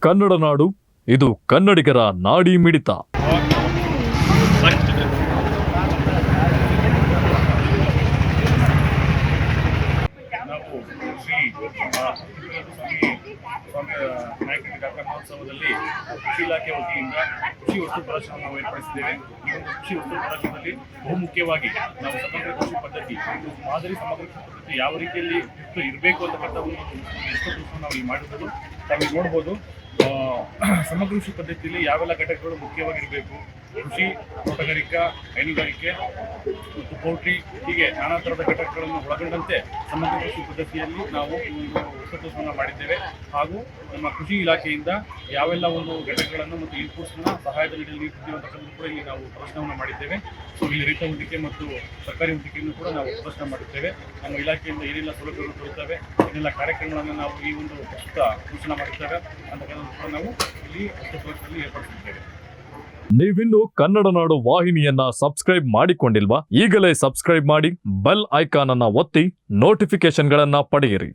ಕನ್ನಡ ನಾಡು, ಇದು ಕನ್ನಡಿಗರ ನಾಡಿ ಮಿಡಿತ. ಮಹೋತ್ಸವದಲ್ಲಿ ಕೃಷಿ ಇಲಾಖೆ ವತಿಯಿಂದ ಕೃಷಿ ವಸ್ತು ಪ್ರದರ್ಶನ ನಾವು ಏರ್ಪಡಿಸಿದ್ದೇವೆ. ಈ ಒಂದು ಕೃಷಿ ವಸ್ತು ಪ್ರದರ್ಶನದಲ್ಲಿ ಬಹುಮುಖ್ಯವಾಗಿ ನಾವು ಸಮಗ್ರ ಕೃಷಿ ಪದ್ಧತಿ, ಮಾದರಿ ಸಮಗ್ರ ಕೃಷಿ ಪದ್ಧತಿ ಯಾವ ರೀತಿಯಲ್ಲಿ ಇರಬೇಕು ಅಂತಕ್ಕಂಥ ಒಂದು ವಸ್ತು ನಾವು ಇಲ್ಲಿ ಮಾಡಿರೋದು ತಾವು ನೋಡ್ಬೋದು. ಸಮಗ್ರ ಕೃಷಿ ಪದ್ಧತಿಯಲ್ಲಿ ಯಾವೆಲ್ಲ ಘಟಕಗಳು ಮುಖ್ಯವಾಗಿರಬೇಕು, ಕೃಷಿ, ತೋಟಗಾರಿಕಾ, ಹೈನುಗಾರಿಕೆ ಮತ್ತು ಪೌಲ್ಟ್ರಿ, ಹೀಗೆ ನಾನಾ ಥರದ ಘಟಕಗಳನ್ನು ಒಳಗೊಂಡಂತೆ ಸಮಗ್ರ ಕೃಷಿ ಪದ್ಧತಿಯಲ್ಲಿ ನಾವು ಒಂದು ವಸ್ತುವನ್ನು ಮಾಡಿದ್ದೇವೆ. ಹಾಗೂ ನಮ್ಮ ಕೃಷಿ ಇಲಾಖೆಯಿಂದ ಯಾವೆಲ್ಲ ಒಂದು ಘಟಕಗಳನ್ನು ಮತ್ತು ಇನ್ಪುಟ್ಸ್ನ ಸಹಾಯದಲ್ಲಿ ನೀಡುತ್ತಿದ್ದೀವಿ ಅಂತಕ್ಕಂಥ ಕೂಡ ಇಲ್ಲಿ ನಾವು ಪ್ರದರ್ಶನವನ್ನು ಮಾಡಿದ್ದೇವೆ. ಸೊ ಇಲ್ಲಿ ರೈತ ವೇದಿಕೆ ಮತ್ತು ಸರ್ಕಾರಿ ವೇದಿಕೆಯನ್ನು ಕೂಡ ನಾವು ಪ್ರದರ್ಶನ ಮಾಡುತ್ತೇವೆ. ನಮ್ಮ ಇಲಾಖೆಯಿಂದ ಏನೆಲ್ಲ ಸೌಲಭ್ಯಗಳು ಕೊಡುತ್ತವೆ, ಏನೆಲ್ಲ ಕಾರ್ಯಕ್ರಮಗಳನ್ನು ನಾವು ಈ ಒಂದು ಪ್ರಸ್ತುತ ಘೋಷಣೆ ಮಾಡುತ್ತೇವೆ ಅಂತಕ್ಕಂಥ ಕೂಡ ನಾವು ಇಲ್ಲಿ ವಸ್ತುಪ್ರದರ್ಶನದಲ್ಲಿ ಏರ್ಪಡಿಸಿದ್ದೇವೆ. ನೀವಿನ್ನು ಕನ್ನಡ ನಾಡು ವಾಹಿನಿಯನ್ನ ಸಬ್ಸ್ಕ್ರೈಬ್ ಮಾಡಿಕೊಂಡಿಲ್ವಾ? ಈಗಲೇ ಸಬ್ಸ್ಕ್ರೈಬ್ ಮಾಡಿ, ಬೆಲ್ ಐಕಾನ್ ಅನ್ನ ಒತ್ತಿ ನೋಟಿಫಿಕೇಶನ್ಗಳನ್ನ ಪಡೆಯಿರಿ.